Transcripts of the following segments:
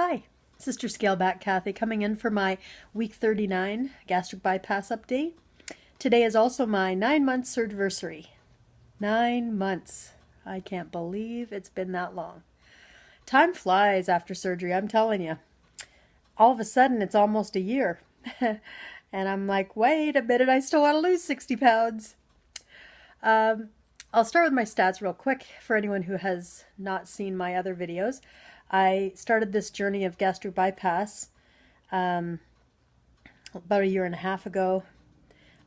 Hi, Sister Scaleback Kathy coming in for my week 39 gastric bypass update. Today is also my 9-month Surgiversary. 9 months. I can't believe it's been that long. Time flies after surgery, I'm telling you. All of a sudden, it's almost a year. And I'm like, wait a minute, I still want to lose 60 pounds. I'll start with my stats real quick for anyone who has not seen my other videos. I started this journey of gastric bypass about a year and a half ago.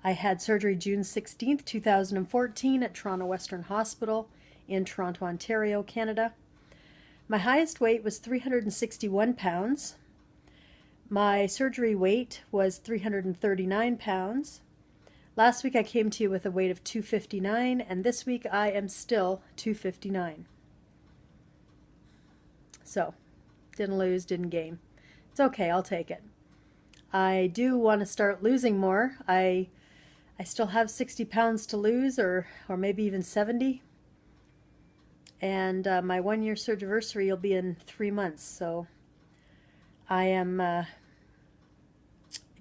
I had surgery June 16th, 2014 at Toronto Western Hospital in Toronto, Ontario, Canada. My highest weight was 361 pounds. My surgery weight was 339 pounds. Last week I came to you with a weight of 259, and this week I am still 259. So, didn't lose, didn't gain. It's okay, I'll take it. I do want to start losing more. I still have 60 pounds to lose, or maybe even 70. And my 1-year Surgiversary will be in 3 months, so I am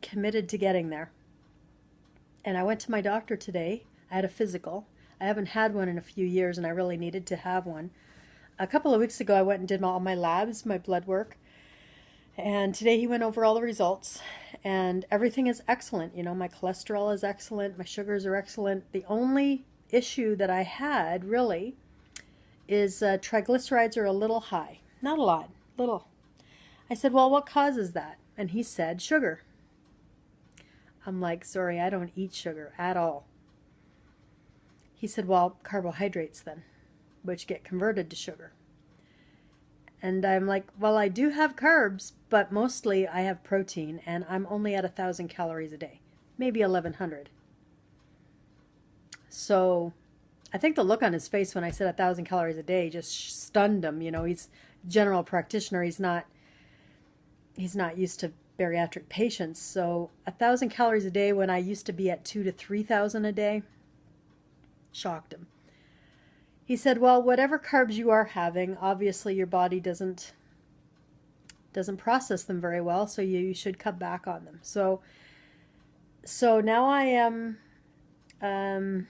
committed to getting there. And I went to my doctor today. I had a physical. I haven't had one in a few years, and I really needed to have one. A couple of weeks ago, I went and did all my labs, my blood work, and today he went over all the results, and everything is excellent. You know, my cholesterol is excellent, my sugars are excellent. The only issue that I had, really, is triglycerides are a little high. Not a lot, little. I said, well, what causes that? And he said, sugar. I'm like, sorry, I don't eat sugar at all. He said, well, carbohydrates then, which get converted to sugar. And I'm like, well, I do have carbs, but mostly I have protein, and I'm only at 1,000 calories a day, maybe 1,100. So I think the look on his face when I said 1,000 calories a day just stunned him. You know, he's a general practitioner. He's not used to bariatric patients. So 1,000 calories a day when I used to be at 2,000 to 3,000 a day shocked him. He said, well, whatever carbs you are having, obviously your body doesn't process them very well, so you should cut back on them. So now I am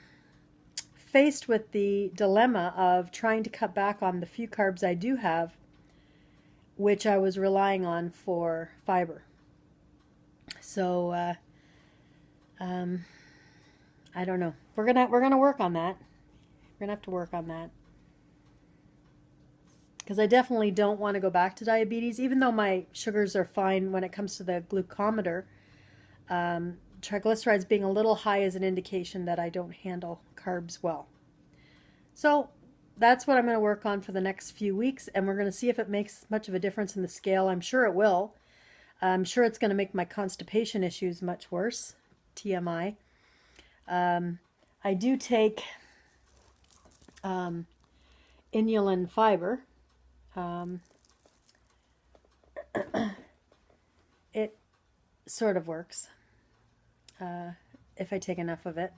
faced with the dilemma of trying to cut back on the few carbs I do have, which I was relying on for fiber. So I don't know. We're gonna work on that. We're gonna have to work on that, because I definitely don't want to go back to diabetes, even though my sugars are fine when it comes to the glucometer. Triglycerides being a little high is an indication that I don't handle carbs well. So that's what I'm going to work on for the next few weeks, and we're going to see if it makes much of a difference in the scale. I'm sure it will. I'm sure it's going to make my constipation issues much worse. TMI. I do take inulin fiber. It sort of works if I take enough of it.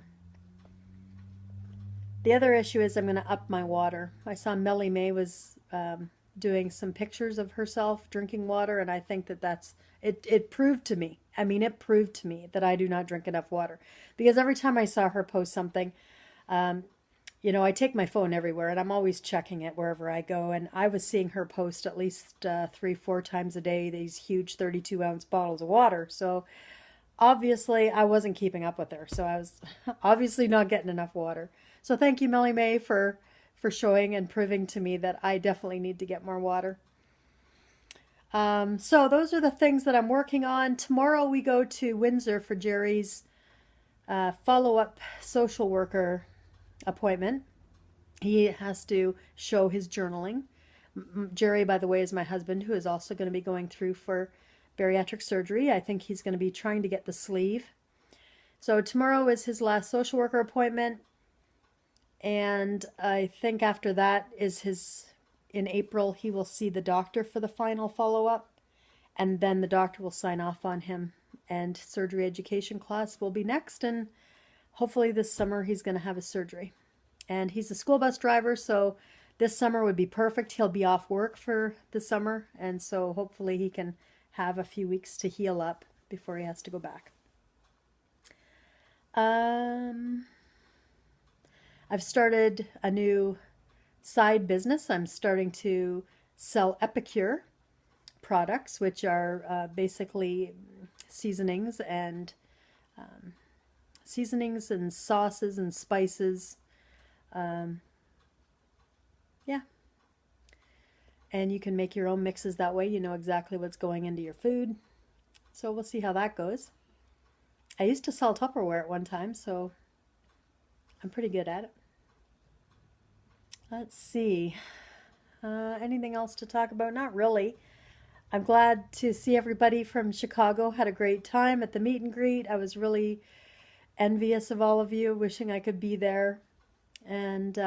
The other issue is I'm going to up my water. I saw Melly May was doing some pictures of herself drinking water, and I think that it proved to me. I mean, it proved to me that I do not drink enough water, because every time I saw her post something, you know, I take my phone everywhere, and I'm always checking it wherever I go, and I was seeing her post at least 3-4 times a day these huge 32-ounce bottles of water. So obviously I wasn't keeping up with her, so I was obviously not getting enough water. So thank you, Melly May, for showing and proving to me that I definitely need to get more water. So those are the things that I'm working on. Tomorrow we go to Windsor for Jerry's follow-up social worker appointment. He has to show his journaling. Jerry, by the way, is my husband, who is also going to be going through for bariatric surgery. I think he's going to be trying to get the sleeve. So tomorrow is his last social worker appointment. And I think after that is in April, he will see the doctor for the final follow-up. And then the doctor will sign off on him. And surgery education class will be next. And hopefully this summer he's going to have his surgery. And he's a school bus driver, so this summer would be perfect. He'll be off work for the summer, and so hopefully he can have a few weeks to heal up before he has to go back. I've started a new side business. I'm starting to sell Epicure products, which are basically seasonings and sauces and spices. Yeah. And you can make your own mixes that way. You know exactly what's going into your food. So we'll see how that goes. I used to sell Tupperware at one time, so I'm pretty good at it. Let's see. Anything else to talk about? Not really. I'm glad to see everybody from Chicago. Had a great time at the meet and greet. I was really envious of all of you, wishing I could be there. And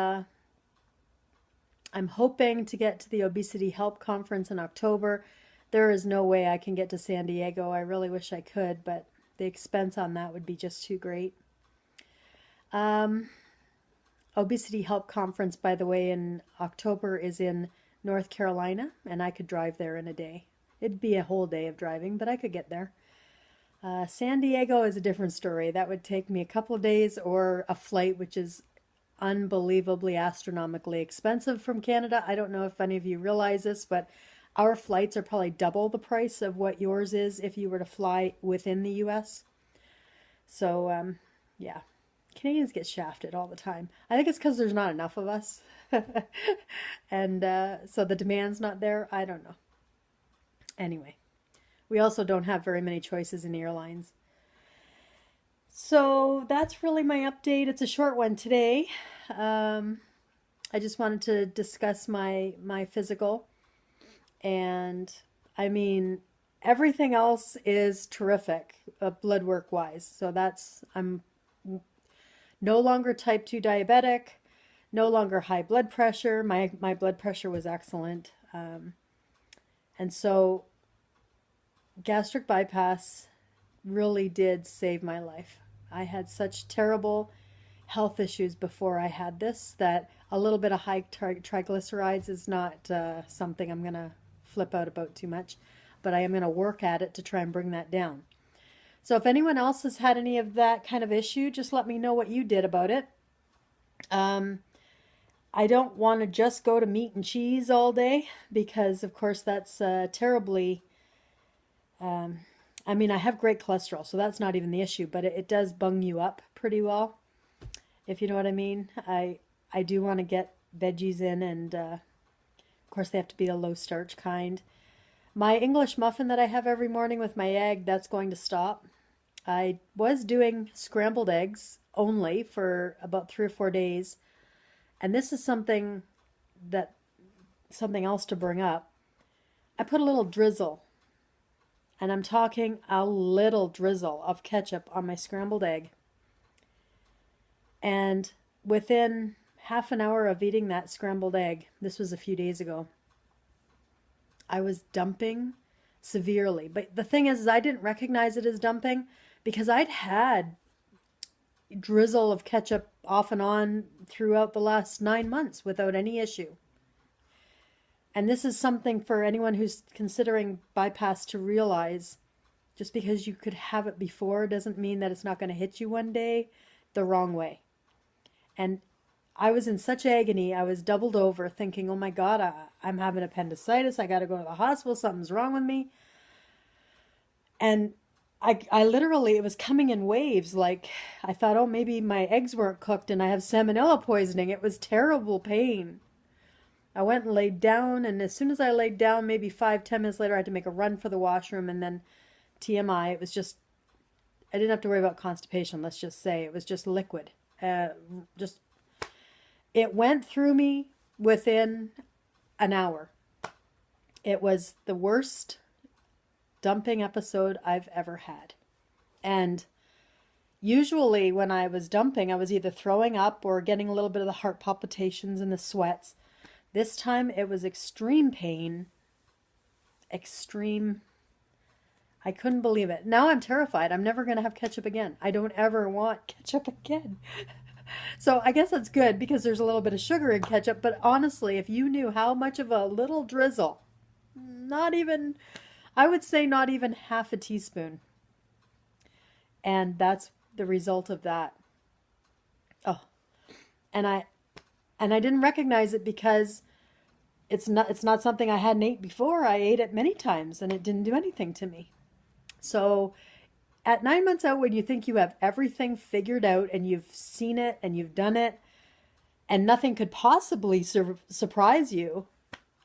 I'm hoping to get to the Obesity Help Conference in October. There is no way I can get to San Diego. I really wish I could, but the expense on that would be just too great. Obesity Help Conference, by the way, in October is in North Carolina, and I could drive there in a day. It'd be a whole day of driving, but I could get there. San Diego is a different story. That would take me a couple of days or a flight, which is unbelievably astronomically expensive from Canada. I don't know if any of you realize this, but our flights are probably double the price of what yours is if you were to fly within the US. So, yeah. Canadians get shafted all the time. I think it's because there's not enough of us. And so the demand's not there. I don't know. Anyway, we also don't have very many choices in airlines. So that's really my update. It's a short one today. I just wanted to discuss my physical. And I mean, everything else is terrific, blood work wise. So I'm no longer type 2 diabetic, no longer high blood pressure. My blood pressure was excellent. And so gastric bypass really did save my life. I had such terrible health issues before I had this that a little bit of high triglycerides is not something I'm going to flip out about too much, but I am going to work at it to try and bring that down. So if anyone else has had any of that kind of issue, just let me know what you did about it. I don't want to just go to meat and cheese all day because, of course, that's terribly... I mean, I have great cholesterol, so that's not even the issue, but it does bung you up pretty well, if you know what I mean. I do want to get veggies in, and of course they have to be a low starch kind. My English muffin that I have every morning with my egg, that's going to stop. I was doing scrambled eggs only for about 3 or 4 days, and this is something else to bring up. I put a little drizzle, and I'm talking a little drizzle of ketchup on my scrambled egg. And within half an hour of eating that scrambled egg, this was a few days ago, I was dumping severely. But the thing is I didn't recognize it as dumping because I'd had drizzle of ketchup off and on throughout the last 9 months without any issue. And this is something for anyone who's considering bypass to realize. Just because you could have it before doesn't mean that it's not going to hit you one day the wrong way. And I was in such agony, I was doubled over thinking, oh my God, I'm having appendicitis. I got to go to the hospital. Something's wrong with me. And I literally, it was coming in waves. Like I thought, oh, maybe my eggs weren't cooked and I have salmonella poisoning. It was terrible pain. I went and laid down, and as soon as I laid down, maybe 5-10 minutes later, I had to make a run for the washroom, and then TMI, it was just, I didn't have to worry about constipation, let's just say. It was just liquid. It went through me within an hour. It was the worst dumping episode I've ever had. And usually when I was dumping, I was either throwing up or getting a little bit of the heart palpitations and the sweats. This time it was extreme pain, extreme. I couldn't believe it. Now I'm terrified. I'm never going to have ketchup again. I don't ever want ketchup again. So I guess that's good because there's a little bit of sugar in ketchup. But honestly, if you knew how much of a little drizzle, not even, I would say not even half a teaspoon. And that's the result of that. Oh, and I didn't recognize it because it's not something I hadn't ate before. I ate it many times and it didn't do anything to me. So at 9 months out, when you think you have everything figured out and you've seen it and you've done it and nothing could possibly surprise you,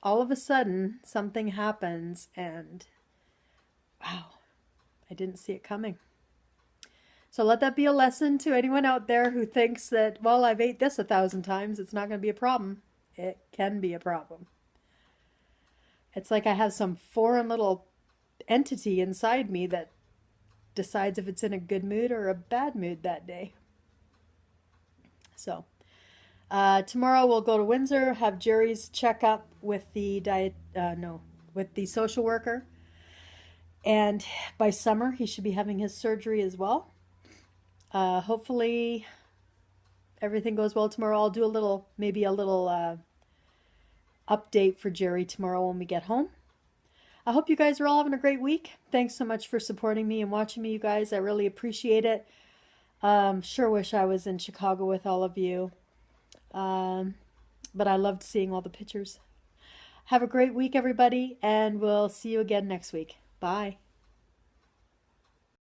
all of a sudden something happens and wow, I didn't see it coming. So let that be a lesson to anyone out there who thinks that, well, I've ate this 1,000 times, it's not going to be a problem. It can be a problem. It's like I have some foreign little entity inside me that decides if it's in a good mood or a bad mood that day. So tomorrow we'll go to Windsor, have Jerry's checkup with the with the social worker, and by summer he should be having his surgery as well. Hopefully everything goes well tomorrow. I'll do maybe a little update for Jerry tomorrow when we get home. I hope you guys are all having a great week. Thanks so much for supporting me and watching me, you guys. I really appreciate it. Sure wish I was in Chicago with all of you. But I loved seeing all the pictures. Have a great week, everybody, and we'll see you again next week. Bye.